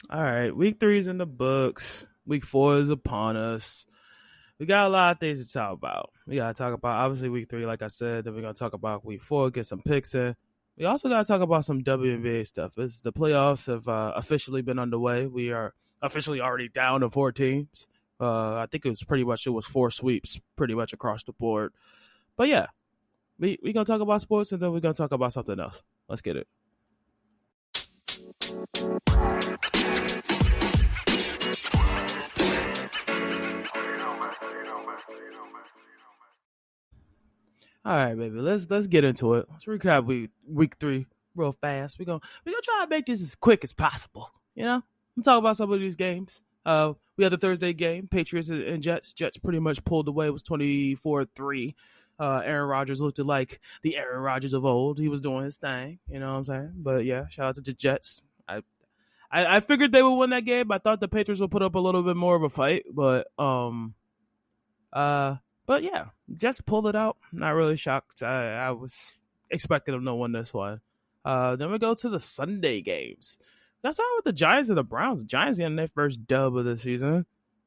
All right, week 3 is in the books. Week 4 is upon us. We got a lot of things to talk about. We got to talk about, obviously, week 3, like I said. Then we're going to talk about week 4, get some picks in. We also got to talk about some WNBA stuff. The playoffs have officially been underway. We are officially already down to 4 teams. I think it was 4 sweeps pretty much across the board. But yeah, we going to talk about sports, and then we're going to talk about something else. Let's get it. All right, baby. Let's get into it. Let's recap week 3 real fast. We gonna try to make this as quick as possible. I'm talking about some of these games. We had the Thursday game, Patriots and Jets. Jets pretty much pulled away. It was 24-3. Aaron Rodgers looked like the Aaron Rodgers of old. He was doing his thing. You know what I'm saying? But yeah, shout out to the Jets. I figured they would win that game. I thought the Patriots would put up a little bit more of a fight, uh but yeah, just pulled it out. Not really shocked. I was expecting them to win this one. Then we go to the Sunday games. Let's start with the Giants and the Browns. The Giants getting their first dub of the season.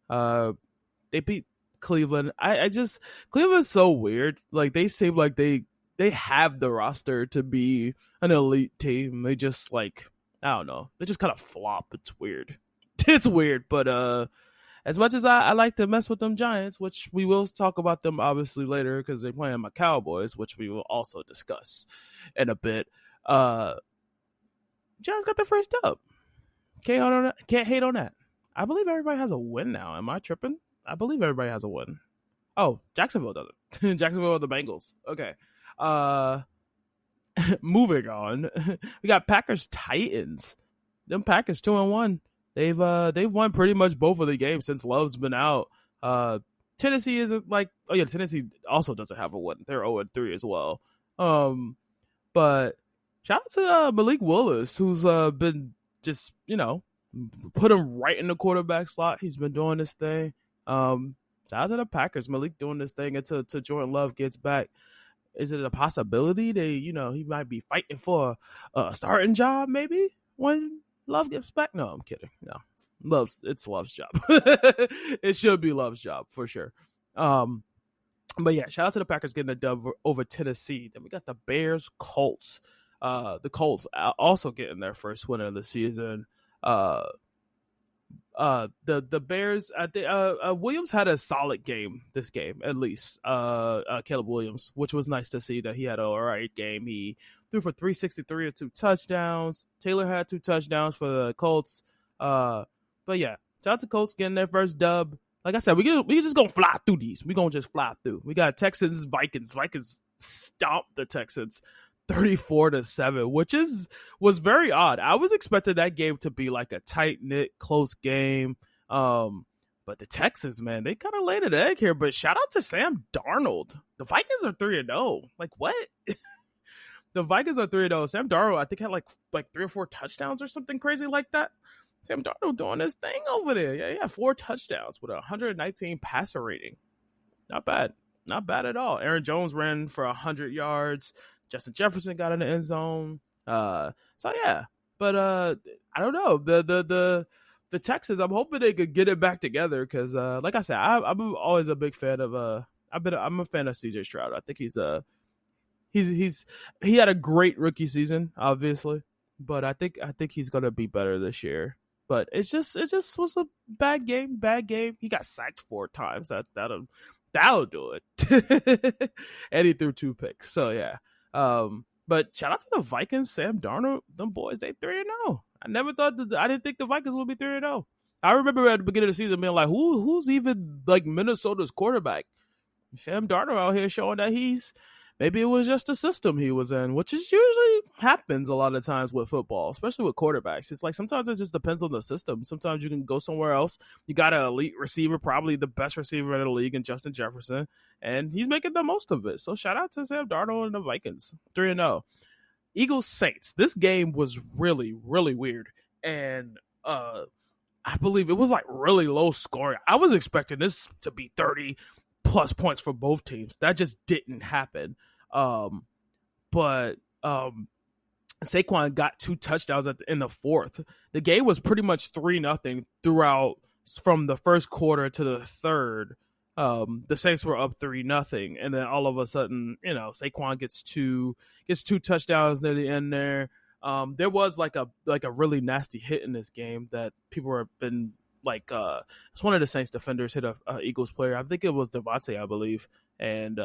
They beat Cleveland. Cleveland's so weird. Like, they seem like they have the roster to be an elite team. They just, like, I don't know. They just kind of flop. It's weird. It's weird, but as much as I like to mess with them Giants, which we will talk about them obviously later because they're playing my Cowboys, which we will also discuss in a bit. Giants got their first dub. Can't hate on that. I believe everybody has a win now. Am I tripping? I believe everybody has a win. Oh, Jacksonville doesn't. Jacksonville are the Bengals. Okay. Moving on. We got Packers Titans. Them Packers 2-1. They've won pretty much both of the games since Love's been out. Tennessee isn't like, oh yeah, Tennessee also doesn't have a win. They're 0-3 as well. But shout out to Malik Willis, who's been just, put him right in the quarterback slot. He's been doing this thing. Shout out to the Packers. Malik doing this thing until Jordan Love gets back. Is it a possibility that, he might be fighting for a starting job maybe when Love gets back? No, I'm kidding. No, it's Love's job. It should be Love's job for sure. But yeah, shout out to the Packers getting a dub over Tennessee. Then we got the Bears Colts. The Colts also getting their first win of the season. The Bears, Williams had a solid game this game, at least. Caleb Williams, which was nice to see that he had an all right game. He threw for 363 and 2 touchdowns. Taylor had 2 touchdowns for the Colts. But yeah, shout out to Colts getting their first dub. Like I said, we just gonna fly through these. We gonna just fly through. We got Texans, Vikings. Vikings stomped the Texans 34-7, which was very odd. I was expecting that game to be like a tight-knit, close game. But the Texans, man, they kind of laid an egg here. But shout out to Sam Darnold. The Vikings are 3-0. Like, what? The Vikings are 3-0. Sam Darnold, I think, had like 3 or 4 touchdowns or something crazy like that. Sam Darnold doing his thing over there. Yeah, he had 4 touchdowns with a 119 passer rating. Not bad. Not bad at all. Aaron Jones ran for 100 yards. Justin Jefferson got in the end zone. So yeah. But I don't know. The Texans, I'm hoping they could get it back together because like I said, I'm always a big fan of I'm a fan of CJ Stroud. I think he had a great rookie season, obviously. But I think he's gonna be better this year. But it just was a bad game. He got sacked 4 times. That'll do it. And he threw 2 picks. So yeah. But shout out to the Vikings, Sam Darnold, them boys, they 3-0. I didn't think the Vikings would be 3-0. I remember at the beginning of the season being like, who's even like Minnesota's quarterback? Sam Darnold out here showing that maybe it was just the system he was in, which is usually happens a lot of times with football, especially with quarterbacks. It's like sometimes it just depends on the system. Sometimes you can go somewhere else. You got an elite receiver, probably the best receiver in the league in Justin Jefferson, and he's making the most of it. So shout out to Sam Darnold and the Vikings, 3-0. Eagles Saints. This game was really, really weird, and I believe it was like really low scoring. I was expecting this to be 30 plus points for both teams. That just didn't happen. But Saquon got 2 touchdowns in the fourth. The game was pretty much 3-0 throughout from the first quarter to the third. The Saints were up 3-0, and then all of a sudden, Saquon gets two touchdowns near the end there. There was like a really nasty hit in this game that people have been like. It's one of the Saints defenders hit a Eagles player. I think it was Devontae, I believe, and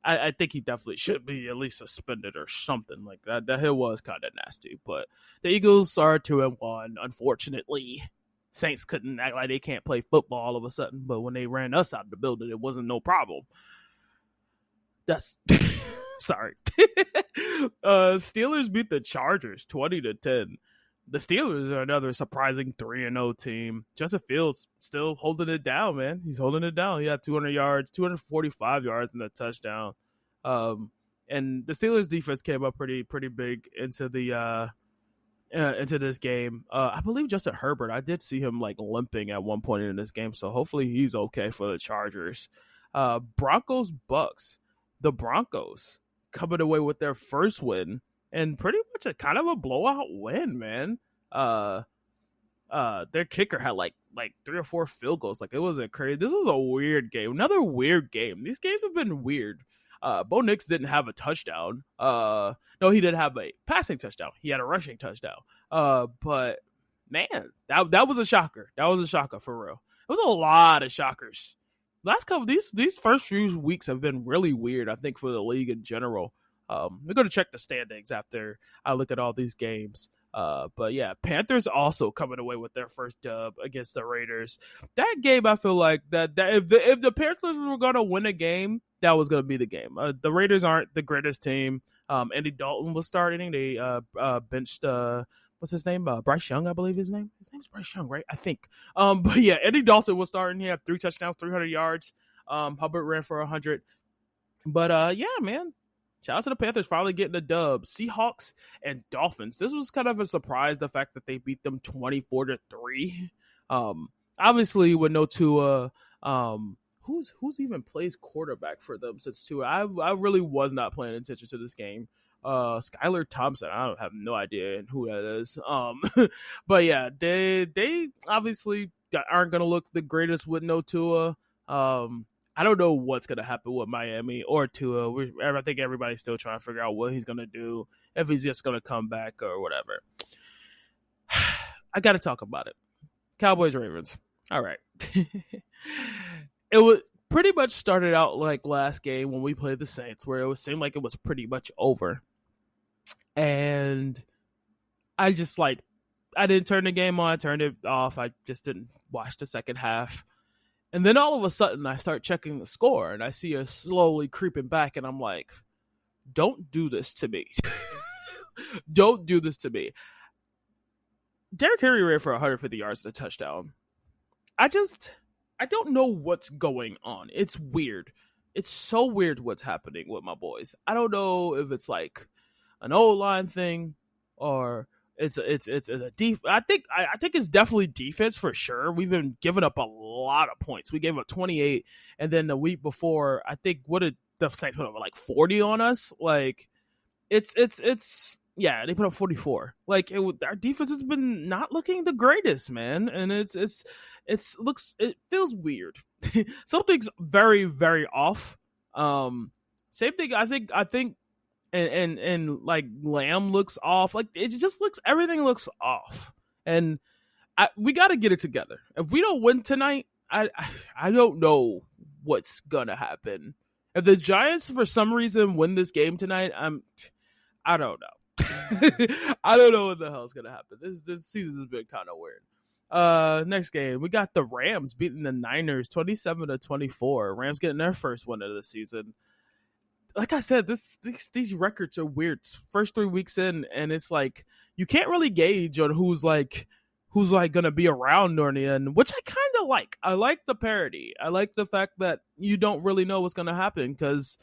I think he definitely should be at least suspended or something like that. That hit was kind of nasty, but the Eagles are 2-1. Unfortunately, Saints couldn't act like they can't play football all of a sudden, but when they ran us out of the building, it wasn't no problem. That's sorry. Steelers beat the Chargers 20-10. The Steelers are another surprising 3-0 team. Justin Fields still holding it down, man. He's holding it down. He had 200 yards, 245 yards in the touchdown. And the Steelers defense came up pretty big into the into this game. I believe Justin Herbert, I did see him like limping at one point in this game, so hopefully he's okay for the Chargers. Broncos Bucks. The Broncos coming away with their first win and pretty much a kind of a blowout win, man. Their kicker had like 3 or 4 field goals. Like, it wasn't crazy. This was a weird game. Another weird game. These games have been weird. Bo Nix didn't have a touchdown. No, he didn't have a passing touchdown. He had a rushing touchdown. But man, that was a shocker. That was a shocker for real. It was a lot of shockers. Last couple these first few weeks have been really weird, I think, for the league in general. We're going to check the standings after I look at all these games. But yeah, Panthers also coming away with their first dub against the Raiders. That game, I feel like that if the Panthers were going to win a game, that was going to be the game. The Raiders aren't the greatest team. Andy Dalton was starting. They benched what's his name? Bryce Young, I believe his name. His name's Bryce Young, right? I think. But yeah, Andy Dalton was starting. He had 3 touchdowns, 300 yards. Hubbard ran for 100. But yeah, man. Shout out to the Panthers finally getting a dub. Seahawks and Dolphins. This was kind of a surprise, the fact that they beat them 24-3. Obviously, with no Tua, who's even plays quarterback for them since Tua? I really was not paying attention to this game. Skylar Thompson, I don't have no idea who that is. But yeah, they obviously aren't gonna look the greatest with no Tua. I don't know what's going to happen with Miami or Tua. I think everybody's still trying to figure out what he's going to do, if he's just going to come back or whatever. I got to talk about it. Cowboys-Ravens. All right. It was pretty much started out like last game when we played the Saints, where it seemed like it was pretty much over. And I didn't turn the game on. I turned it off. I just didn't watch the second half. And then all of a sudden, I start checking the score, and I see us slowly creeping back, and I'm like, don't do this to me. Don't do this to me. Derrick Henry ran for 150 yards and a touchdown. I don't know what's going on. It's weird. It's so weird what's happening with my boys. I don't know if it's like an O-line thing or it's a I think it's definitely defense for sure. We've been giving up a lot of points. We gave up 28, and then the week before, I think what did the Saints put up, like 40 on us? Like it's yeah, they put up 44. Like our defense has been not looking the greatest, man, and it feels weird. Something's very, very off. Same thing. I think. And like Lamb looks off. Like it just looks, everything looks off. And we got to get it together. If we don't win tonight, I don't know what's gonna happen. If the Giants for some reason win this game tonight, I don't know. I don't know what the hell's gonna happen. This season has been kind of weird. Next game, we got the Rams beating the Niners 27-24. Rams getting their first win of the season. Like I said, these records are weird. First 3 weeks in, and it's like you can't really gauge on who's gonna be around during the end, which I kind of like. I like the parody. I like the fact that you don't really know what's gonna happen because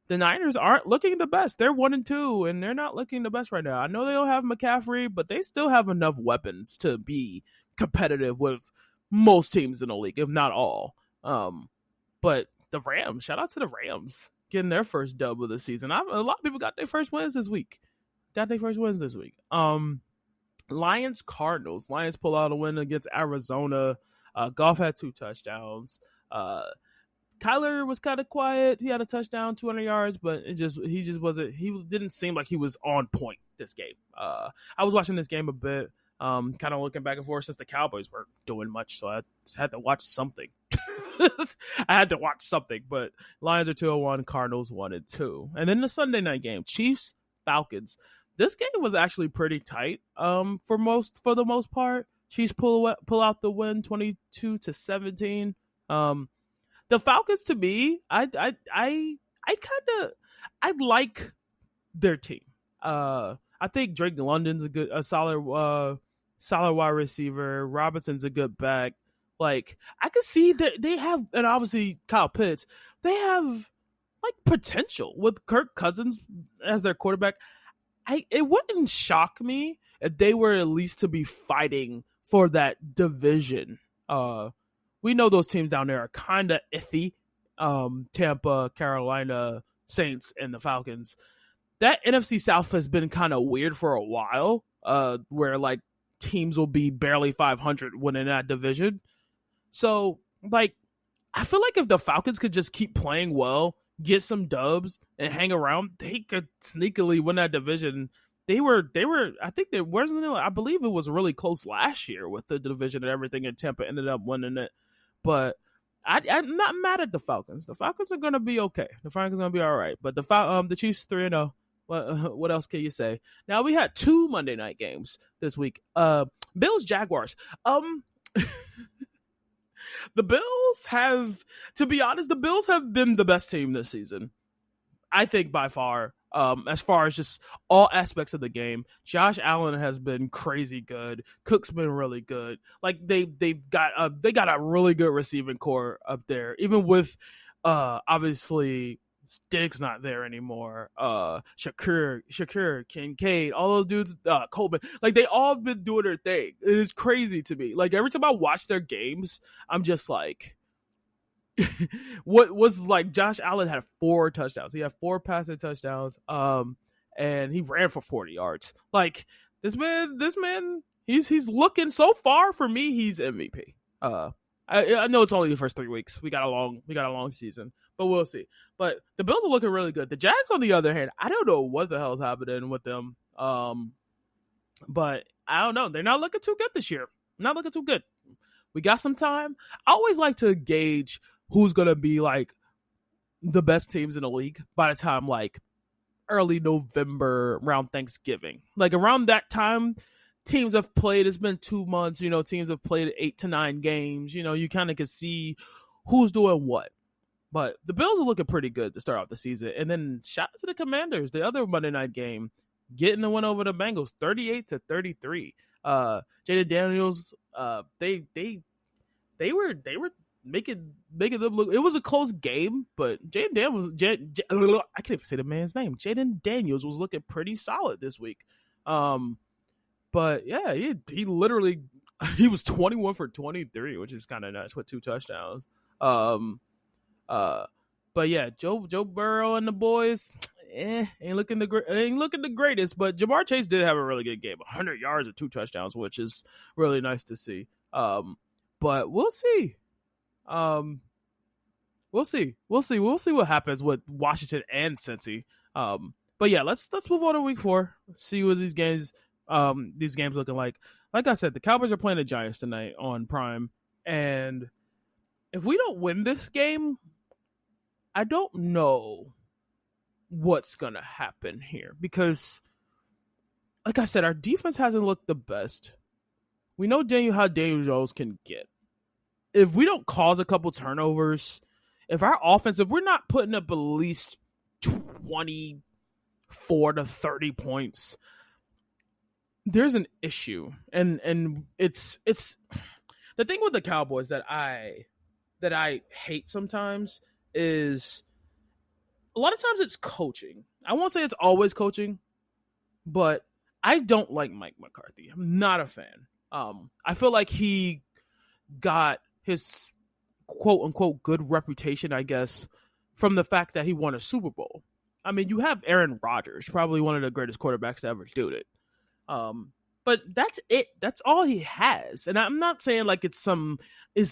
the Niners aren't looking the best. They're 1-2, and they're not looking the best right now. I know they don't have McCaffrey, but they still have enough weapons to be competitive with most teams in the league, if not all. But the Rams, shout out to the Rams, getting their first dub of the season. A lot of people got their first wins this week. got their first wins this week. Lions Cardinals. Lions pull out a win against Arizona. Goff had 2 touchdowns. Kyler was kind of quiet. He had a touchdown, 200 yards, but he just wasn't. He didn't seem like he was on point this game. I was watching this game a bit, kind of looking back and forth since the Cowboys weren't doing much, so I just had to watch something. But Lions are 2-1, Cardinals 1-2, and then the Sunday night game, Chiefs Falcons. This game was actually pretty tight. For the most part, Chiefs pull out the win, 22-17. The Falcons, to me, I like their team. I think Drake London's a solid wide receiver. Robinson's a good back. Like, I could see that they have, and obviously Kyle Pitts, they have like potential with Kirk Cousins as their quarterback. It wouldn't shock me if they were at least to be fighting for that division. We know those teams down there are kind of iffy. Tampa, Carolina, Saints, and the Falcons. That NFC South has been kind of weird for a while, where like teams will be barely 500 winning that division. So, like, I feel like if the Falcons could just keep playing well, get some dubs, and hang around, they could sneakily win that division. I believe it was really close last year with the division and everything, and Tampa ended up winning it. But I'm not mad at the Falcons. The Falcons are going to be okay. The Falcons are going to be all right. But the Chiefs 3-0. What else can you say? Now, we had 2 Monday night games this week. Bills Jaguars. The Bills have, to be honest, been the best team this season, I think, by far. As far as just all aspects of the game, Josh Allen has been crazy good. Cook's been really good. Like, they got a really good receiving core up there, even with obviously Stiggs not there anymore. Shakur, Kincaid, all those dudes, Coleman, like, they all have been doing their thing. It is crazy to me. Like, every time I watch their games, I'm just like, what was like, Josh Allen had 4 touchdowns. He had 4 passing touchdowns. And he ran for 40 yards. Like, this man, he's looking, so far for me, he's MVP. I know it's only the first 3 weeks. We got a long season, but we'll see. But the Bills are looking really good. The Jags, on the other hand, I don't know what the hell's happening with them. But I don't know. They're not looking too good this year. Not looking too good. We got some time. I always like to gauge who's going to be like the best teams in the league by the time like early November, around Thanksgiving. Like, around that time, teams have played. It's been 2 months. Teams have played 8 to 9 games. You kind of can see who's doing what. But the Bills are looking pretty good to start off the season. And then shout out to the Commanders, the other Monday night game, getting the win over the Bengals, 38-33. Jaden Daniels, they were making them look. It was a close game, but Jaden Daniels, I can't even say the man's name. Jaden Daniels was looking pretty solid this week. But yeah, he literally, he was 21 for 23, which is kind of nice, with 2 touchdowns. But yeah, Joe Burrow and the boys, ain't looking the greatest. But Jamar Chase did have a really good game, 100 yards and 2 touchdowns, which is really nice to see. But we'll see. We'll see what happens with Washington and Cincy. But yeah, let's move on to week 4. See what these games looking like. Like I said, the Cowboys are playing the Giants tonight on Prime, and if we don't win this game, I don't know what's gonna happen here, because, like I said, our defense hasn't looked the best. We know how Daniel Jones can get. If we don't cause a couple turnovers, if we're not putting up at least 24 to 30 points, there's an issue. And it's the thing with the Cowboys that I hate sometimes is a lot of times it's coaching. I won't say it's always coaching, but I don't like Mike McCarthy. I'm not a fan. I feel like he got his quote unquote good reputation, I guess, from the fact that he won a Super Bowl. I mean, you have Aaron Rodgers, probably one of the greatest quarterbacks to ever do it. But that's it. That's all he has. And I'm not saying like it's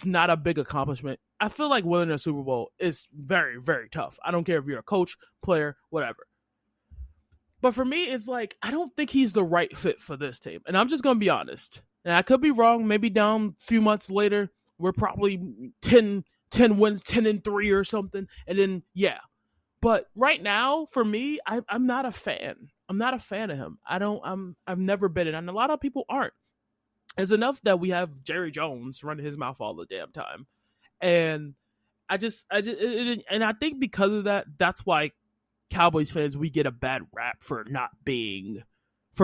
not a big accomplishment. I feel like winning a Super Bowl is very, very tough. I don't care if you're a coach, player, whatever. But for me, it's like, I don't think he's the right fit for this team. And I'm just going to be honest. And I could be wrong. Maybe down a few months later, we're probably 10 wins, 10-3 or something. And then, yeah. But right now, for me, I'm not a fan. I'm not a fan of him. I've never been it. And a lot of people aren't. It's enough that we have Jerry Jones running his mouth all the damn time. And I think because of that, that's why Cowboys fans, we get a bad rap for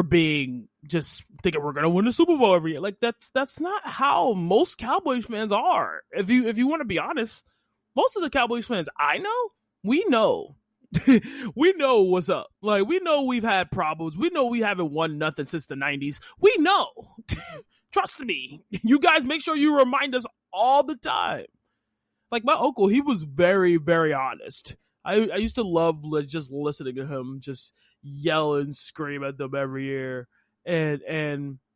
being just thinking we're gonna win the Super Bowl every year. Like that's not how most Cowboys fans are. If you want to be honest, most of the Cowboys fans I know, we know what's up. Like, we know we've had problems. We know we haven't won nothing since the 90s. We know. Trust me. You guys make sure you remind us all the time. Like, my uncle, he was very, very honest. I used to love just listening to him just yell and scream at them every year. And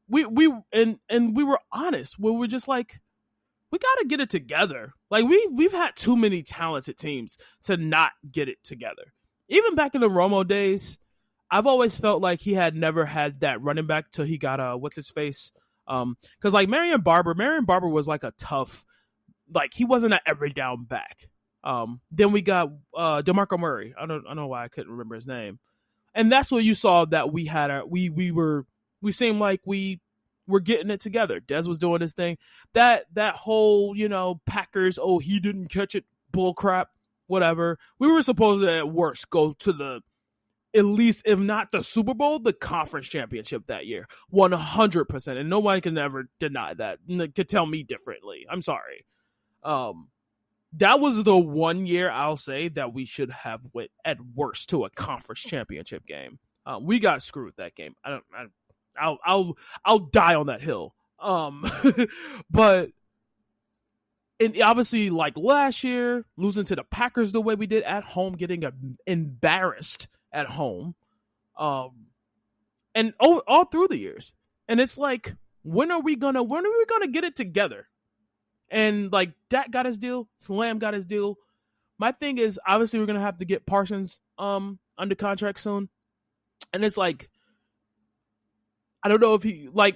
we were honest. We were just like, we got to get it together. Like, we've had too many talented teams to not get it together. Even back in the Romo days, I've always felt like he had never had that running back till he got what's his face? Because like Marion Barber was like a tough, like, he wasn't an every down back. Then we got DeMarco Murray. I don't know why I couldn't remember his name. And that's where you saw that we had we seemed like we were getting it together. Dez was doing his thing. That whole, Packers, oh, he didn't catch it, bull crap, whatever. We were supposed to at worst go to the, at least if not the Super Bowl, the conference championship that year. 100%. And nobody can ever deny that. Could tell me differently. I'm sorry. That was the one year I'll say that we should have went at worst to a conference championship game. We got screwed that game. I'll die on that hill. But and obviously, like last year, losing to the Packers the way we did at home, getting embarrassed at home, and all through the years. And it's like, when are we gonna get it together? And like, Dak got his deal, Slam got his deal. My thing is, obviously, we're gonna have to get Parsons under contract soon. And it's like, I don't know if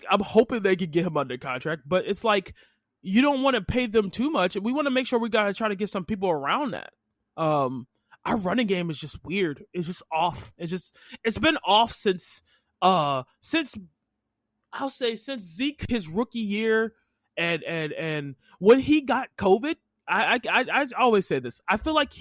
I'm hoping they could get him under contract, but it's like, you don't want to pay them too much. And we want to make sure we got to try to get some people around that. Our running game is just weird. It's just off. It's been off since Zeke, his rookie year, and when he got COVID, I always say this. I feel like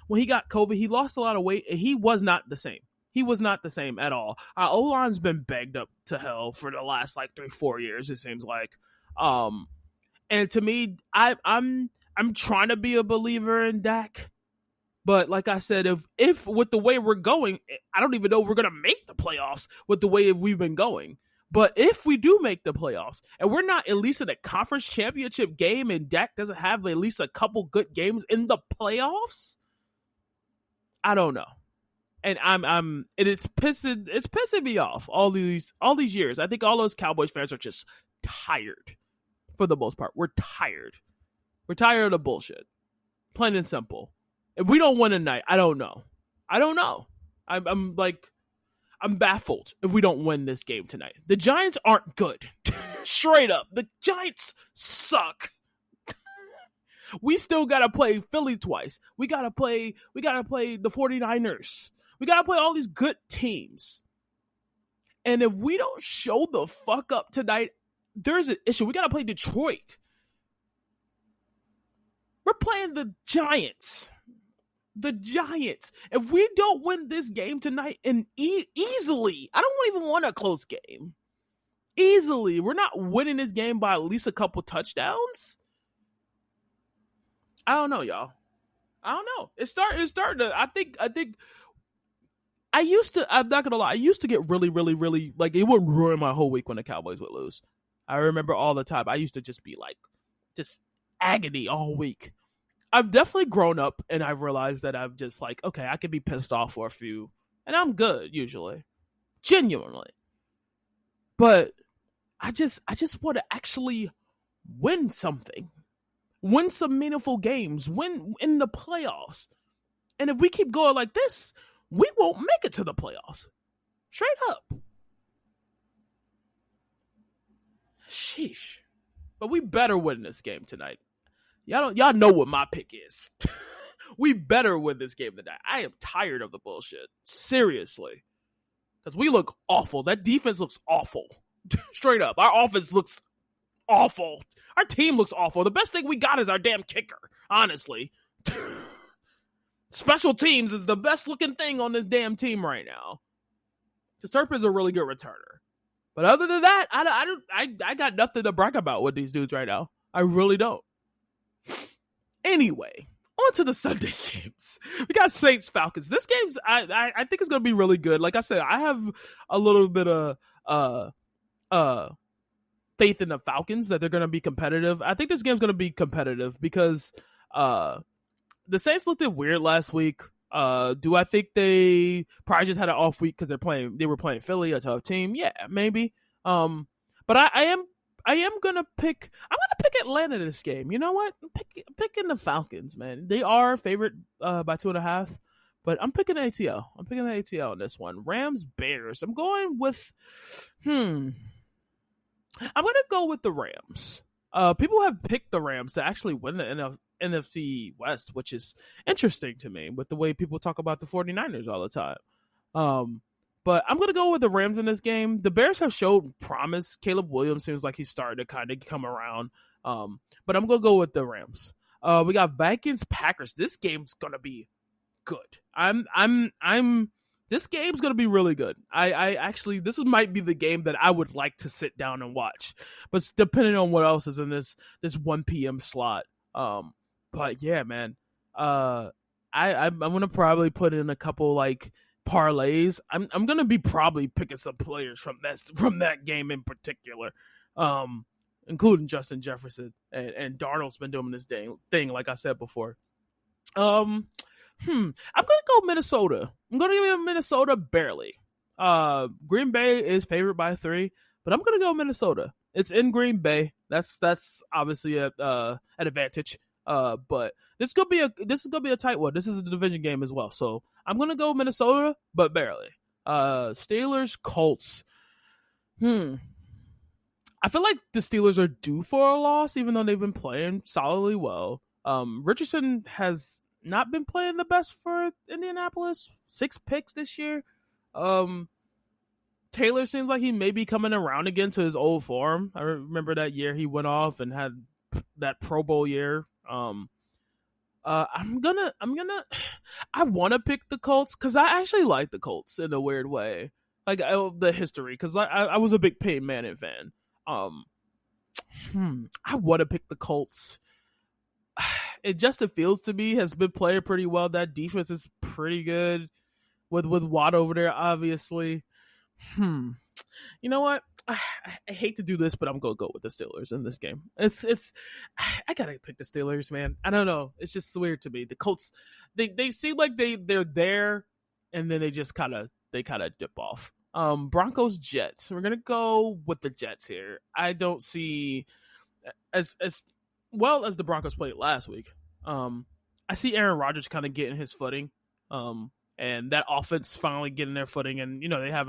when he got COVID, he lost a lot of weight and he was not the same. He was not the same at all. Our O-line's been bagged up to hell for the last like 3-4 years, it seems like. And to me, I'm trying to be a believer in Dak. But like I said, if with the way we're going, I don't even know if we're going to make the playoffs with the way we've been going. But if we do make the playoffs and we're not at least in a conference championship game and Dak doesn't have at least a couple good games in the playoffs, I don't know. And it's pissing me off all these years. I think all those Cowboys fans are just tired for the most part. We're tired. We're tired of the bullshit. Plain and simple. If we don't win tonight, I don't know. I'm baffled if we don't win this game tonight. The Giants aren't good. Straight up. The Giants suck. We still got to play Philly twice. We got to play the 49ers. We got to play all these good teams. And if we don't show the fuck up tonight, there's an issue. We got to play Detroit. We're playing the Giants. The Giants. If we don't win this game tonight, and easily, I don't even want a close game. Easily, we're not winning this game by at least a couple touchdowns. I don't know, y'all. I don't know. It's starting to. I think. I'm not gonna lie. I used to get really, really, really, like, it would ruin my whole week when the Cowboys would lose. I remember all the time. I used to just be like, just agony all week. I've definitely grown up, and I've realized that I'm just like, okay, I can be pissed off for a few, and I'm good usually, genuinely. But I just want to actually win something, win some meaningful games, win in the playoffs. And if we keep going like this, we won't make it to the playoffs. Straight up. Sheesh. But we better win this game tonight. Y'all know what my pick is. We better win this game tonight. I am tired of the bullshit. Seriously. Because we look awful. That defense looks awful. Straight up. Our offense looks awful. Our team looks awful. The best thing we got is our damn kicker, honestly. Special teams is the best looking thing on this damn team right now. Because Turpin's a really good returner. But other than that, I got nothing to brag about with these dudes right now. I really don't. Anyway, on to the Sunday games. We got Saints Falcons. This game's I think it's gonna be really good. Like I said, I have a little bit of faith in the Falcons that they're gonna be competitive. I think this game's gonna be competitive because the Saints looked weird last week. Do I think they probably just had an off week because they were playing Philly, a tough team? Yeah, maybe. But I am gonna pick Atlanta this game. You know what? I'm picking the Falcons, man. They are favorite by 2.5, but I'm picking ATL. I'm picking the ATL on this one. Rams Bears. I'm going with I'm gonna go with the Rams. People have picked the Rams to actually win the NFC West, which is interesting to me with the way people talk about the 49ers all the time. But I'm going to go with the Rams in this game. The Bears have showed promise. Caleb Williams seems like he's starting to kind of come around. But I'm going to go with the Rams. We got Vikings Packers. This game's going to be good. This game's going to be really good. I actually, this might be the game that I would like to sit down and watch, but depending on what else is in this 1 p.m. slot. But yeah, man, I'm going to probably put in a couple like parlays. I'm going to be probably picking some players from that game in particular, including Justin Jefferson and Darnold's been doing this thing, like I said before. I'm going to go Minnesota. I'm going to give Minnesota barely. Green Bay is favored by 3, but I'm going to go Minnesota. It's in Green Bay. That's obviously an advantage. But this is gonna be a tight one. This is a division game as well. So I'm gonna go Minnesota, but barely. Steelers, Colts. I feel like the Steelers are due for a loss, even though they've been playing solidly well. Richardson has not been playing the best for Indianapolis. 6 picks this year. Taylor seems like he may be coming around again to his old form. I remember that year he went off and had that Pro Bowl year. I want to pick the Colts because I actually like the Colts in a weird way, like the history. Because I was a big Peyton Manning fan. I want to pick the Colts. It just feels to me has been playing pretty well. That defense is pretty good with Watt over there, obviously. You know what? I hate to do this, but I'm gonna go with the Steelers in this game. I gotta pick the Steelers, man. I don't know. It's just weird to me. The Colts, they seem like they're there, and then they just kind of dip off. Broncos Jets. We're gonna go with the Jets here. I don't see as well as the Broncos played last week. I see Aaron Rodgers kind of getting his footing. And that offense finally getting their footing, and they have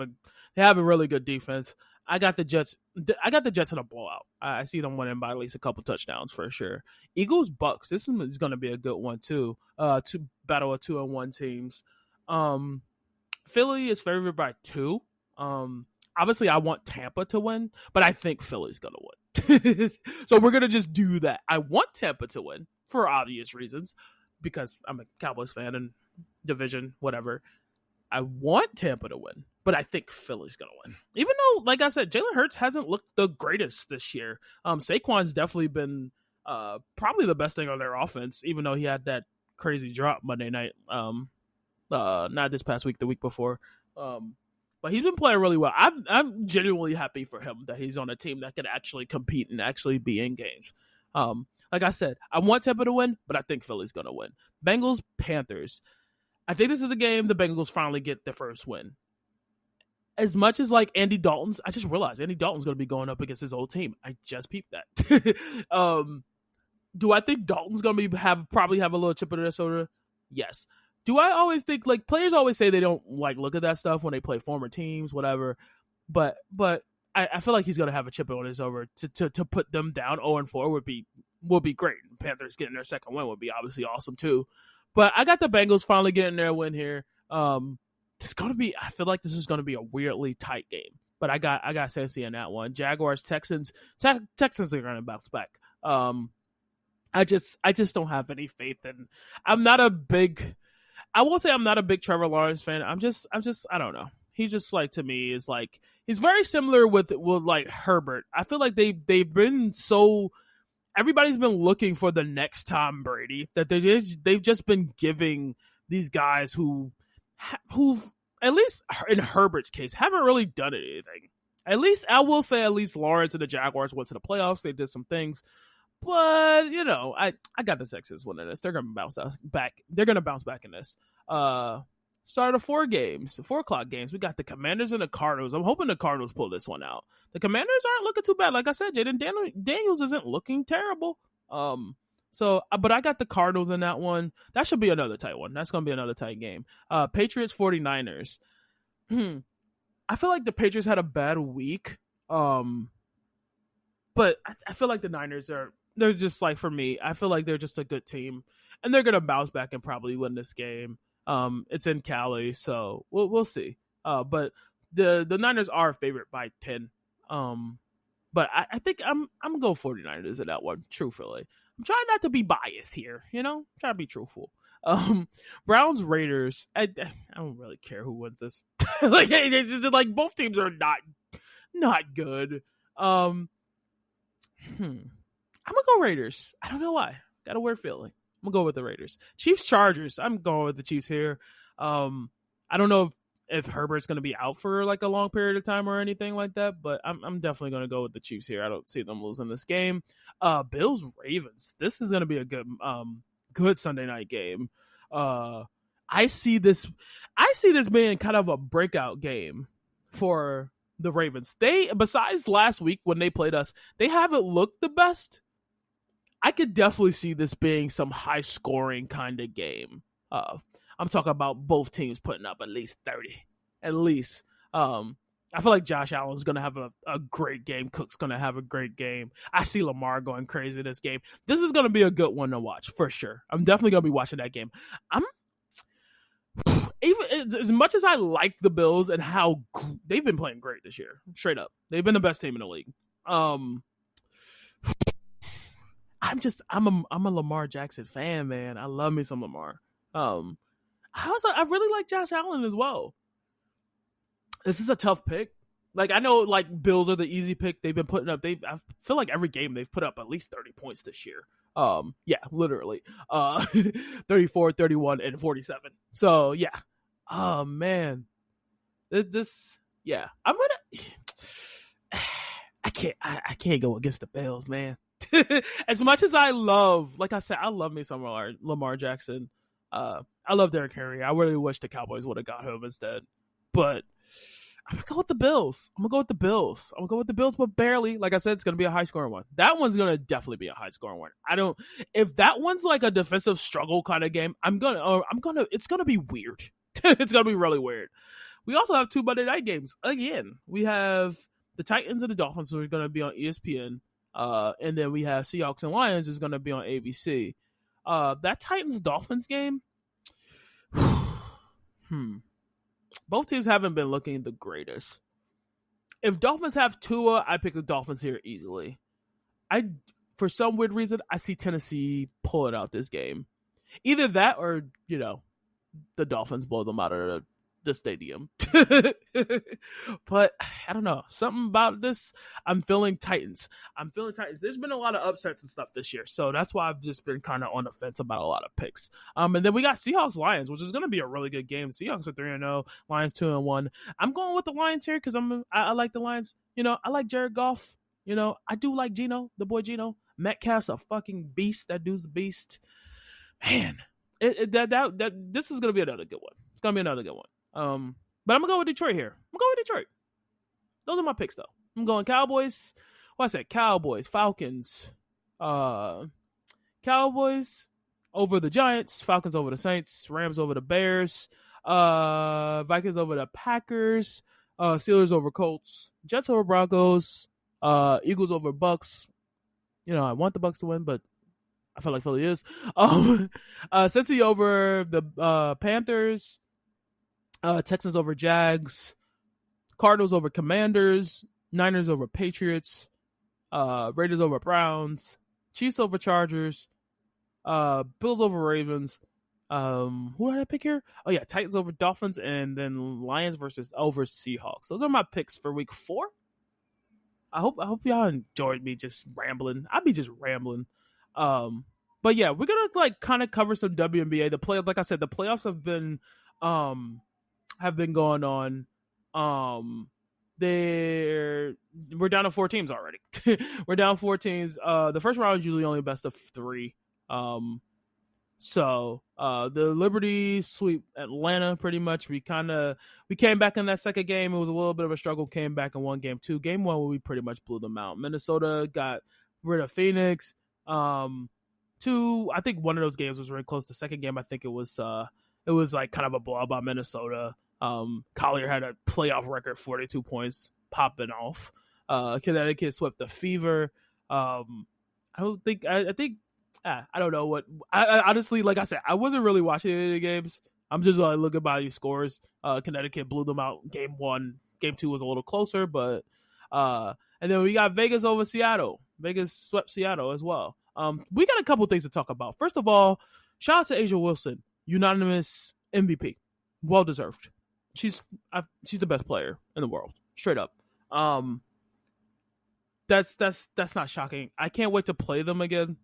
a really good defense. I got the Jets in a blowout. I see them winning by at least a couple touchdowns for sure. Eagles Bucks. This is going to be a good one too. To battle of 2-1 teams. Philly is favored by 2. Obviously, I want Tampa to win, but I think Philly's going to win. So we're going to just do that. I want Tampa to win for obvious reasons because I'm a Cowboys fan and division, whatever. I want Tampa to win, but I think Philly's going to win. Even though, like I said, Jalen Hurts hasn't looked the greatest this year. Saquon's definitely been probably the best thing on their offense, even though he had that crazy drop Monday night. Not this past week, the week before. But he's been playing really well. I'm genuinely happy for him that he's on a team that can actually compete and actually be in games. Like I said, I want Tampa to win, but I think Philly's going to win. Bengals, Panthers. I think this is the game the Bengals finally get their first win. As much as like Andy Dalton's, I just realized Andy Dalton's going to be going up against his old team. I just peeped that. Do I think Dalton's going to probably have a little chip in their shoulder? Yes. Do I always think, like, players always say they don't like look at that stuff when they play former teams, whatever. But I feel like he's going to have a chip on his shoulder to put them down 0-4 would be great. Panthers getting their second win would be obviously awesome too. But I got the Bengals finally getting their win here. It's going to be, I feel like this is going to be a weirdly tight game. But I got Cincy in that one. Jaguars, Texans. Texans are going to bounce back. I just don't have any faith in. I will say I'm not a big Trevor Lawrence fan. I don't know. He's just like, to me, is like, he's very similar with like Herbert. I feel like they've been so, everybody's been looking for the next Tom Brady, that they've just been giving these guys who've at least in Herbert's case haven't really done anything. At least I will say, at least Lawrence and the Jaguars went to the playoffs. They did some things. But, you know, I got the Texans winning this. They're going to bounce back. They're going to bounce back in this. Start of 4 o'clock games. We got the Commanders and the Cardinals. I'm hoping the Cardinals pull this one out. The Commanders aren't looking too bad. Like I said, Jaden Daniels isn't looking terrible. But I got the Cardinals in that one. That should be another tight one. That's going to be another tight game. Patriots 49ers. I feel like the Patriots had a bad week. But I feel like the Niners they're just like, for me, I feel like they're just a good team, and they're going to bounce back and probably win this game. It's in Cali, so we'll see. But the Niners are a favorite by 10. But I think I'm going to go 49ers in that one, truthfully. I'm trying not to be biased here, you know? I'm trying to be truthful. Browns, Raiders. I don't really care who wins this. like both teams are not good. I'm gonna go Raiders. I don't know why. Got a weird feeling. I'm gonna go with the Raiders. Chiefs, Chargers. I'm going with the Chiefs here. I don't know if Herbert's gonna be out for like a long period of time or anything like that, but I'm definitely gonna go with the Chiefs here. I don't see them losing this game. Bills, Ravens. This is gonna be a good Sunday night game. I see this being kind of a breakout game for the Ravens. Besides last week when they played us, they haven't looked the best. I could definitely see this being some high scoring kind of game. I'm talking about both teams putting up at least 30. At least. I feel like Josh Allen's going to have a great game. Cook's going to have a great game. I see Lamar going crazy this game. This is going to be a good one to watch for sure. I'm definitely going to be watching that game. Even as much as I like the Bills and how they've been playing great this year, straight up, they've been the best team in the league. I'm a Lamar Jackson fan, man. I love me some Lamar. I really like Josh Allen as well. This is a tough pick. Like, I know, like, Bills are the easy pick. They've been putting up. I feel like every game they've put up at least 30 points this year. Yeah, literally. 34, 31, and 47. So yeah. Oh man. Yeah. I can't go against the Bills, man. As much as I love, like I said, I love me some Lamar Jackson. I love Derrick Henry. I really wish the Cowboys would have got him instead. But I'm going to go with the Bills. But barely. Like I said, it's going to be a high-scoring one. That one's going to definitely be a high-scoring one. If that one's like a defensive struggle kind of game, it's going to be weird. It's going to be really weird. We also have 2 Monday night games. Again, we have the Titans and the Dolphins, who are going to be on ESPN. And then we have Seahawks and Lions is going to be on ABC. That Titans-Dolphins game, both teams haven't been looking the greatest. If Dolphins have Tua, I pick the Dolphins here easily. For some weird reason, I see Tennessee pulling out this game. Either that or, the Dolphins blow them out of the stadium. But I don't know. Something about this, I'm feeling Titans. There's been a lot of upsets and stuff this year, so that's why I've just been kind of on the fence about a lot of picks. And then we got Seahawks Lions, which is going to be a really good game. Seahawks are 3-0, Lions 2-1. I'm going with the Lions here because I like the Lions. I like Jared Goff. I do like Geno, the boy Geno. Metcalf's a fucking beast. That dude's a beast. Man, this is gonna be another good one. It's gonna be another good one. But I'm gonna go with Detroit here. I'm going with Detroit. Those are my picks, though. I'm going Cowboys. What I said? Cowboys, Falcons, Cowboys over the Giants, Falcons over the Saints, Rams over the Bears, Vikings over the Packers, Steelers over Colts, Jets over Broncos, Eagles over Bucks. You know, I want the Bucks to win, but I feel like Philly is. Cincy over the Panthers, Texans over Jags, Cardinals over Commanders, Niners over Patriots, Raiders over Browns, Chiefs over Chargers, Bills over Ravens. Who did I pick here? Oh yeah, Titans over Dolphins, and then Lions over Seahawks. Those are my picks for week 4. I hope y'all enjoyed me just rambling. I'd be just rambling. But yeah, we're gonna like kind of cover some WNBA. Like I said, the playoffs have been going on. We're down to 4 teams already. We're down 4 teams. The first round is usually only best of 3. So the Liberty sweep Atlanta pretty much. We came back in that second game. It was a little bit of a struggle. Came back and won game 2. Game 1 we pretty much blew them out. Minnesota got rid of Phoenix. 2, I think one of those games was really close. The second game, I think it was like kind of a blowout by Minnesota. Collier had a playoff record, 42 points, popping off. Connecticut swept the Fever. I don't know what. I honestly, like I said, I wasn't really watching any of the games. I'm just looking by these scores. Connecticut blew them out game 1. Game 2 was a little closer, but and then we got Vegas over Seattle. Vegas swept Seattle as well. We got a couple things to talk about. First of all, shout out to A'ja Wilson, unanimous MVP, well deserved. She's the best player in the world, straight up. That's not shocking. I can't wait to play them again.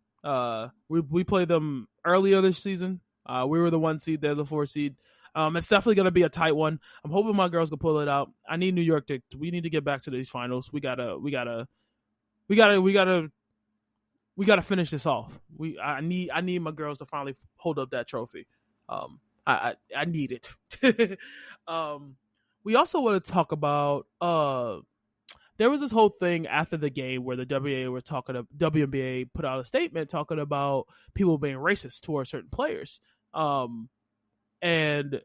We played them earlier this season. We were the 1 seed, they're the 4 seed. It's definitely gonna be a tight one. I'm hoping my girls can pull it out. I need New York we need to get back to these finals. We gotta finish this off. I need my girls to finally hold up that trophy. I need it. We also want to talk about there was this whole thing after the game where the WNBA put out a statement talking about people being racist towards certain players. And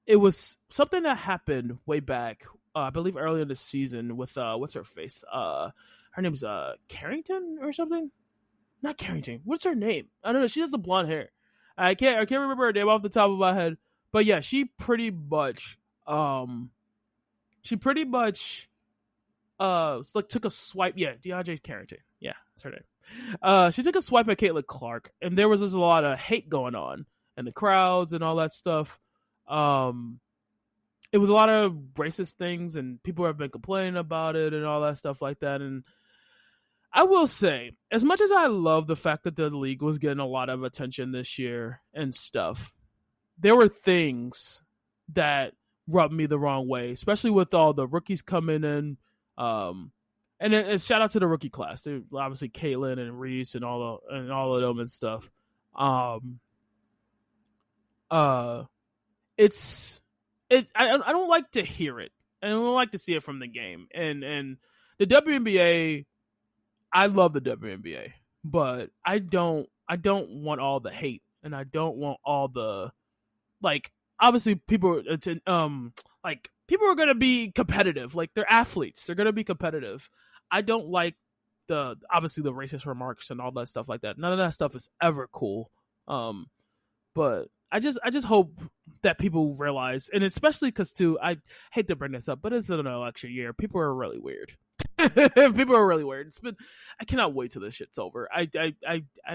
it was something that happened way back, I believe earlier in the season with what's her face? Her name's Carrington or something? Not Carrington. What's her name? I don't know. She has the blonde hair. I can't remember her name off the top of my head. But yeah, she pretty much took a swipe. Yeah, DeAndre Carrington. Yeah, that's her name. She took a swipe at Caitlin Clark, and there was just a lot of hate going on in the crowds and all that stuff. It was a lot of racist things, and people have been complaining about it and all that stuff like that. And I will say, as much as I love the fact that the league was getting a lot of attention this year and stuff, there were things that rubbed me the wrong way, especially with all the rookies coming in. And shout out to the rookie class. They're obviously Caitlin and Reese and all of them and stuff. I don't like to hear it. I don't like to see it from the game. And the WNBA, I love the WNBA, but I don't want all the hate, and I don't want all the, like, obviously people people are going to be competitive. Like, they're athletes. They're going to be competitive. I don't like obviously the racist remarks and all that stuff like that. None of that stuff is ever cool. But I just hope that people realize, and especially because too, I hate to bring this up, but it's an election year. People are really weird. People are really weird. I cannot wait till this shit's over. I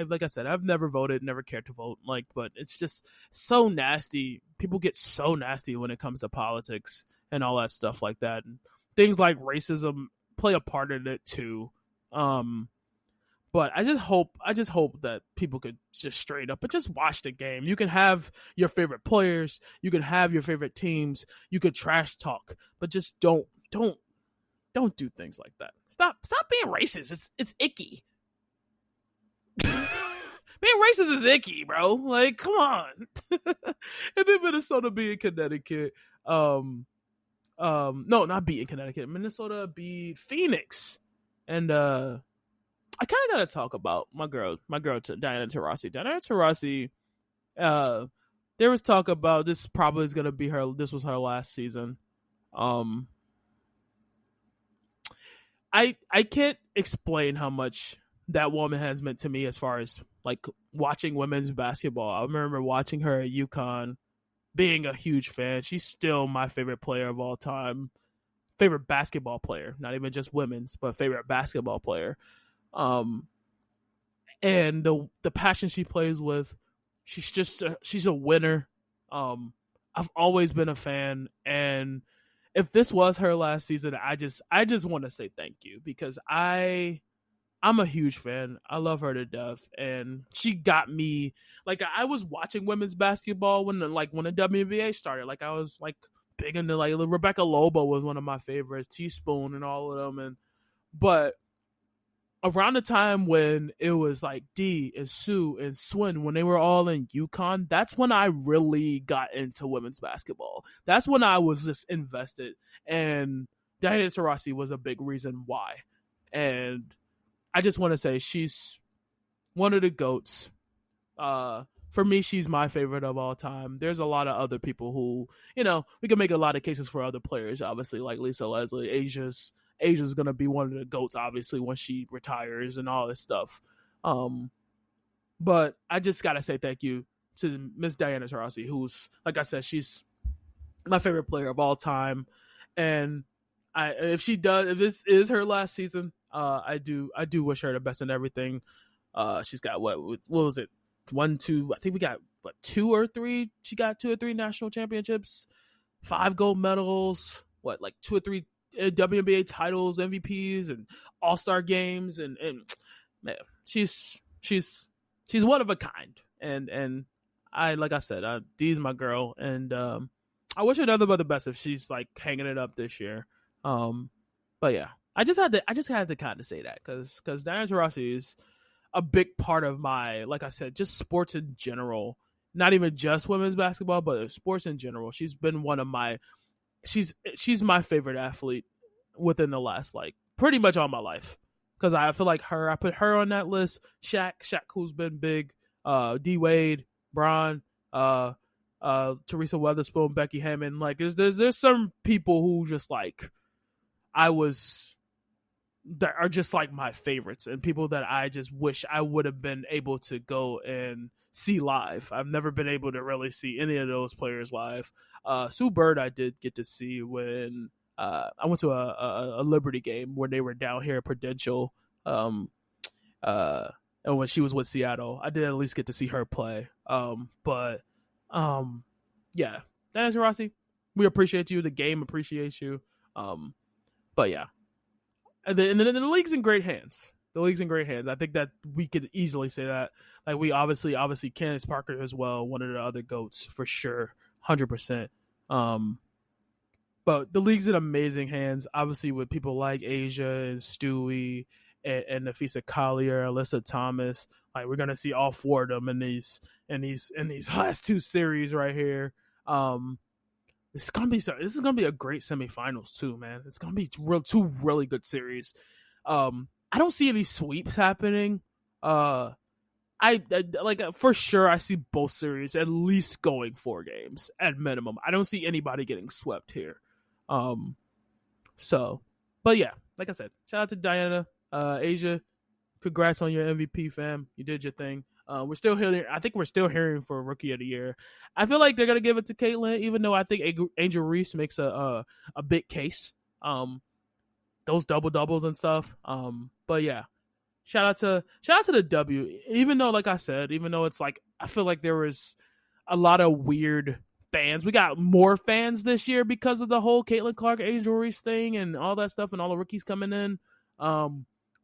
like I said, I've never voted, never cared to vote. Like, but it's just so nasty. People get so nasty when it comes to politics and all that stuff like that. And things like racism play a part in it too. But I just hope that people could just straight up, but just watch the game. You can have your favorite players, you can have your favorite teams, you could trash talk, but just don't do things like that. Stop being racist. It's icky. Being racist is icky, bro. Like, come on. And then Minnesota beat Connecticut. No, not beating Connecticut. Minnesota beat Phoenix. And I kind of got to talk about my girl, Diana Taurasi. Diana Taurasi, there was talk about this probably is going to be this was her last season. I can't explain how much that woman has meant to me as far as like watching women's basketball. I remember watching her at UConn, being a huge fan. She's still my favorite player of all time. Favorite basketball player, not even just women's, but favorite basketball player. And the passion she plays with, she's a winner. I've always been a fan, and if this was her last season, I just want to say thank you, because I'm a huge fan. I love her to death, and she got me. Like, I was watching women's basketball when the WNBA started. Like, I was like big into, like, Rebecca Lobo was one of my favorites, Teaspoon and all of them, but around the time when it was like Dee and Sue and Swin, when they were all in UConn, that's when I really got into women's basketball. That's when I was just invested, and Diana Taurasi was a big reason why. And I just want to say she's one of the GOATs. For me, she's my favorite of all time. There's a lot of other people who, we can make a lot of cases for other players, obviously, like Lisa Leslie. Asia's going to be one of the GOATs, obviously, when she retires and all this stuff. But I just got to say thank you to Miss Diana Taurasi, who's, like I said, she's my favorite player of all time. And if this is her last season, I do wish her the best in everything. She's got what was it? 1, 2, I think we got 2 or 3. She got 2 or 3 national championships, 5 gold medals, 2 or 3 WNBA titles, MVPs, and All-Star games, and man, she's one of a kind. And like I said, Dee's my girl, and I wish her nothing but the best if she's like hanging it up this year. But yeah, I just had to kind of say that because Diana Taurasi is a big part of my, like I said, just sports in general. Not even just women's basketball, but sports in general. She's been one of my, she's my favorite athlete within the last, like, pretty much all my life. Because I feel like I put her on that list. Shaq who's been big, D Wade, Bron, Teresa Weatherspoon, Becky Hammond. Like, there's some people who just like that are just like my favorites, and people that I just wish I would have been able to go and see live. I've never been able to really see any of those players live. Sue Bird I did get to see when I went to a Liberty game when they were down here at Prudential, and when she was with Seattle, I did at least get to see her play. Yeah, Diana Taurasi, we appreciate you. The game appreciates you. But yeah. And then the league's in great hands. The league's in great hands. I think that we could easily say that. Like, we obviously Candace Parker as well, one of the other GOATs for sure, 100%. But the league's in amazing hands. Obviously, with people like Asia and Stewie and Nafisa Collier, Alyssa Thomas. Like, we're gonna see all 4 of them in these last 2 series right here. This is gonna be a great semifinals too, man. It's gonna be 2 really good series. I don't see any sweeps happening. I like, for sure I see both series at least going 4 games at minimum. I don't see anybody getting swept here. But yeah, like I said, shout out to Diana, Asia. Congrats on your MVP, fam. You did your thing. We're still hearing. I think we're still hearing for Rookie of the Year. I feel like they're gonna give it to Caitlin, even though I think Angel Reese makes a big case. Those doubles and stuff. But yeah, shout out to the W. Even though, like I said, it's like I feel like there was a lot of weird fans. We got more fans this year because of the whole Caitlin Clark, Angel Reese thing, and all that stuff, and all the rookies coming in.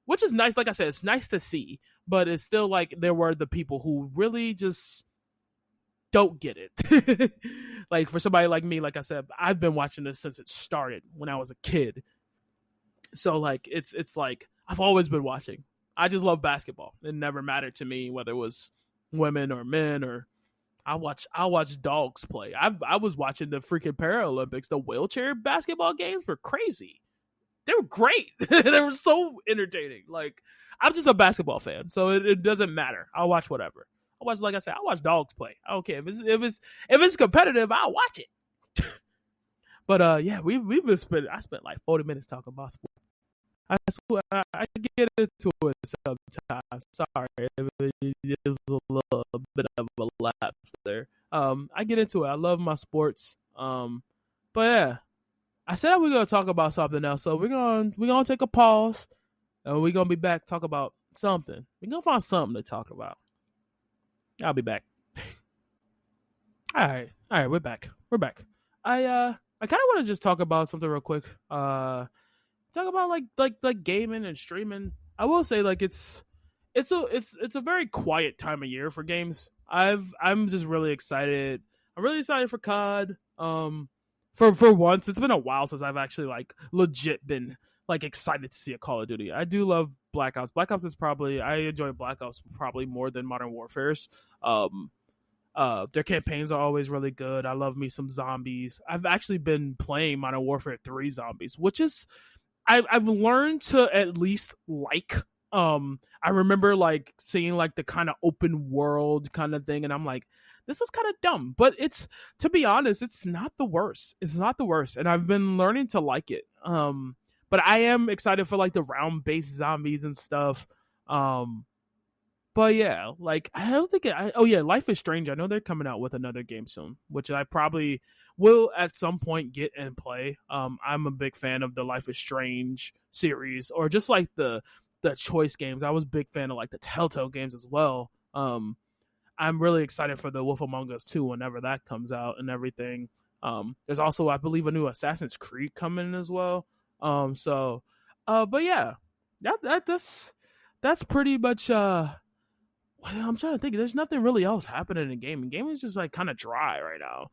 Which is nice. Like I said, it's nice to see, but it's still like there were the people who really just don't get it. Like, for somebody like me, like I said, I've been watching this since it started when I was a kid. So like, it's like I've always been watching. I just love basketball. It never mattered to me whether it was women or men or I watch dogs play. I was watching the freaking Paralympics. The wheelchair basketball games were crazy. They were great. They were so entertaining. Like I'm just a basketball fan, so it doesn't matter. I'll watch whatever. I watch, like I said, I watch dogs play. I don't care if it's competitive. I'll watch it. But yeah, we've been spending. I spent like 40 minutes talking about sports. I swear, I get into it sometimes. Sorry, it was a little bit of a lapse there. I get into it. I love my sports. But yeah, I said we're gonna talk about something else, so we're gonna take a pause, and we're gonna be back talk about something. We're gonna find something to talk about. I'll be back. All right, we're back. I kind of want to just talk about something real quick. Talk about like gaming and streaming. I will say like it's a very quiet time of year for games. I'm just really excited. I'm really excited for COD. For once, it's been a while since I've actually like legit been like excited to see a Call of Duty. I do love Black Ops. Black Ops is probably I enjoy Black Ops probably more than Modern Warfare's. Their campaigns are always really good. I love me some zombies. I've actually been playing Modern Warfare 3 zombies, which is I've learned to at least like. I remember like seeing like the kind of open world kind of thing, and I'm like, this is kind of dumb, but it's, to be honest, it's not the worst. It's not the worst, and I've been learning to like it. But I am excited for like the round based zombies and stuff. But yeah, like I don't think oh yeah, Life is Strange. I know they're coming out with another game soon, which I probably will at some point get and play. I'm a big fan of the Life is Strange series, or just like the choice games. I was a big fan of like the Telltale games as well. I'm really excited for the Wolf Among Us 2 whenever that comes out and everything. There's also, I believe, a new Assassin's Creed coming as well. But yeah, that's pretty much. I'm trying to think. There's nothing really else happening in gaming. Gaming is just like kind of dry right now.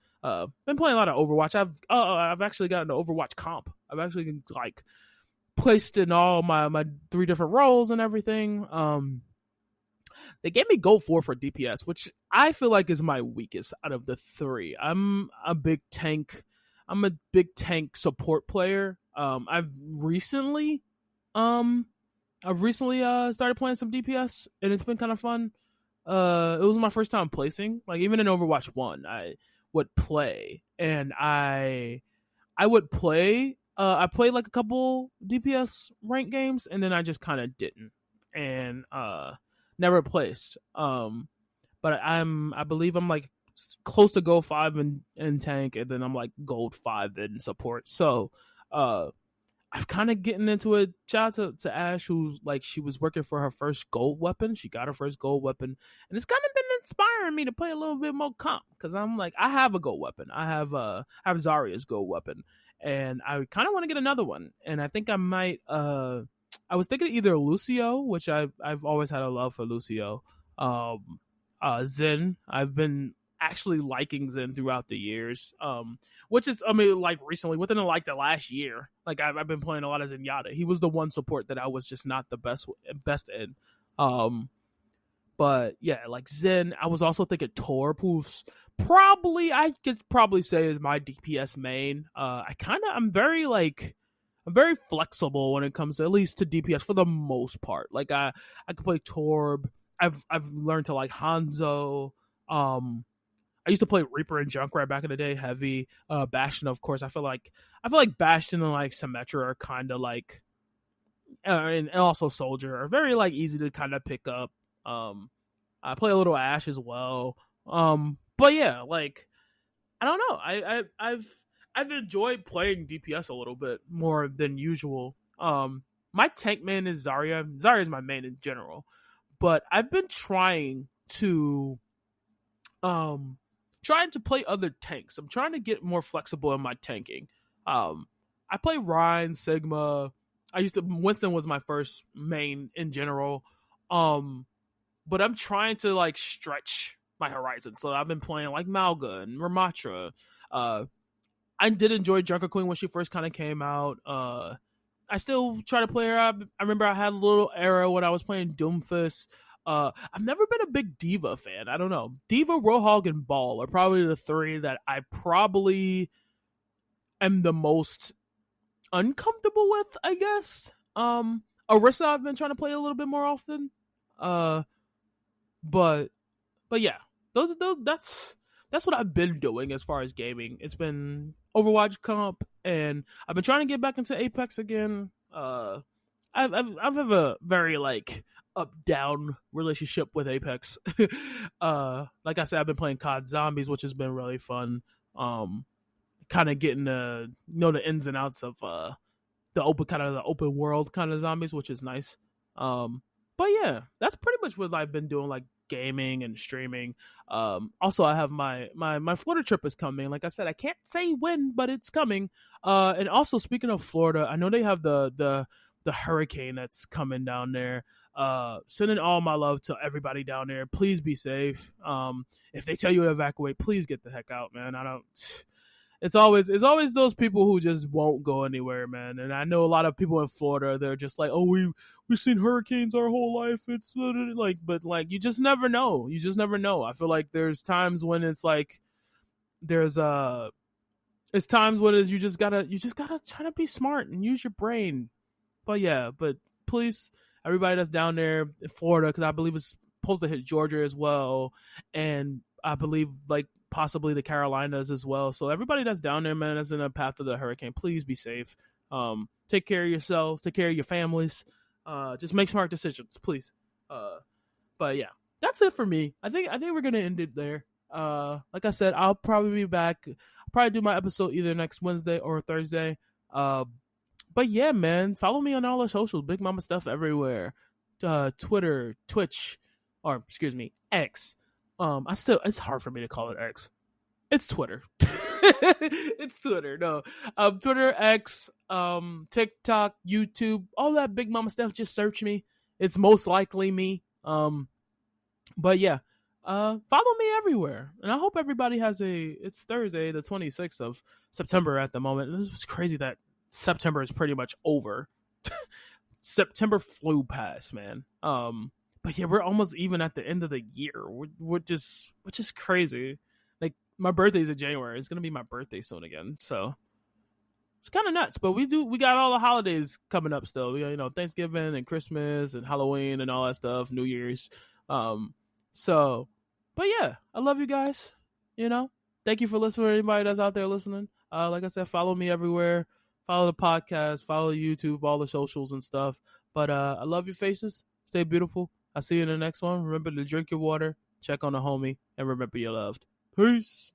Been playing a lot of Overwatch. I've actually gotten an Overwatch comp. I've actually like placed in all my 3 different roles and everything. They gave me Gold 4 for DPS, which I feel like is my weakest out of the 3. I'm a big tank support player. I've recently started playing some DPS, and it's been kind of fun. It was my first time placing. Like even in Overwatch 1, I would play, and I would play. I played like a couple DPS rank games, and then I just kind of didn't, and never placed. But I believe I'm like close to Gold 5 in tank, and then I'm like Gold 5 in support. So, I've kind of getting into it. Shout out to Ash, who like she was working for her first gold weapon. She got her first gold weapon, and it's kind of been inspiring me to play a little bit more comp, because I'm like, I have a gold weapon. I have Zarya's gold weapon, and I kind of want to get another one. And I think I might. I was thinking either Lucio, which I've always had a love for Lucio. Zen. I've been actually liking Zen throughout the years. Which is, I mean, like recently, within like the last year, like I've been playing a lot of Zenyatta. He was the one support that I was just not the best in. But yeah, like Zen. I was also thinking Torb, who's I could probably say is my DPS main. I'm very flexible when it comes to, at least to DPS for the most part. Like I can play Torb. I've learned to like Hanzo. I used to play Reaper and Junkrat back in the day, heavy. Bastion, of course. I feel like Bastion and like Symmetra are kind of like, and also Soldier are very like easy to kind of pick up. I play a little Ashe as well. But yeah, like I don't know. I've enjoyed playing DPS a little bit more than usual. My tank main is Zarya. Zarya is my main in general, but I've been trying to play other tanks. I'm trying to get more flexible in my tanking. I play Ryan, Sigma. Winston was my first main in general. But I'm trying to like stretch my horizon. So I've been playing like Malga and Ramatra. I did enjoy Junker Queen when she first kind of came out. I still try to play her. I remember I had a little era when I was playing Doomfist. I've never been a big Diva fan. I don't know. Diva, Roadhog, and Ball are probably the three that I probably am the most uncomfortable with, I guess. Orisa I've been trying to play a little bit more often. Uh, but yeah, that's what I've been doing as far as gaming. It's been Overwatch comp, and I've been trying to get back into Apex again. I've have a very like up down relationship with Apex. Like I said, I've been playing COD Zombies, which has been really fun. Kind of getting to know the ins and outs of the open world kind of zombies, which is nice. But yeah, that's pretty much what I've been doing, like gaming and streaming. Also, I have my Florida trip is coming. Like I said, I can't say when, but it's coming. And also, speaking of Florida, I know they have the hurricane that's coming down there. Sending all my love to everybody down there. Please be safe. If they tell you to evacuate, please get the heck out, man. It's always those people who just won't go anywhere, man. And I know a lot of people in Florida, they're just like, oh, we've seen hurricanes our whole life. It's like, but like, you just never know. You just never know. I feel like there's times when it's like, it's times when you just gotta try to be smart and use your brain. But yeah, but please, everybody that's down there in Florida, because I believe it's supposed to hit Georgia as well, and I believe like possibly the Carolinas as well. So everybody that's down there, man, that's in the path of the hurricane, please be safe. Take care of yourselves, take care of your families. Just make smart decisions, please. But yeah, that's it for me. I think we're gonna end it there. Like I said, I'll probably be back. I'll probably do my episode either next Wednesday or Thursday. But yeah, man, follow me on all the socials. Big Mama Stuff everywhere. Twitter, Twitch, or excuse me, X. It's hard for me to call it X. It's Twitter. It's Twitter. No, Twitter, X, TikTok, YouTube, all that Big Mama Stuff. Just search me. It's most likely me. But yeah, follow me everywhere. And I hope everybody it's Thursday, the 26th of September at the moment. This was crazy that September is pretty much over. September flew past, man. But yeah, we're almost even at the end of the year, which is crazy. Like, my birthday's in January. It's gonna be my birthday soon again, so it's kind of nuts. But we got all the holidays coming up still. We got, Thanksgiving and Christmas and Halloween and all that stuff, New Year's. So, but yeah, I love you guys. Thank you for listening. Anybody that's out there listening, like I said, follow me everywhere. Follow the podcast, follow YouTube, all the socials and stuff. But I love your faces. Stay beautiful. I'll see you in the next one. Remember to drink your water, check on the homie, and remember you're loved. Peace.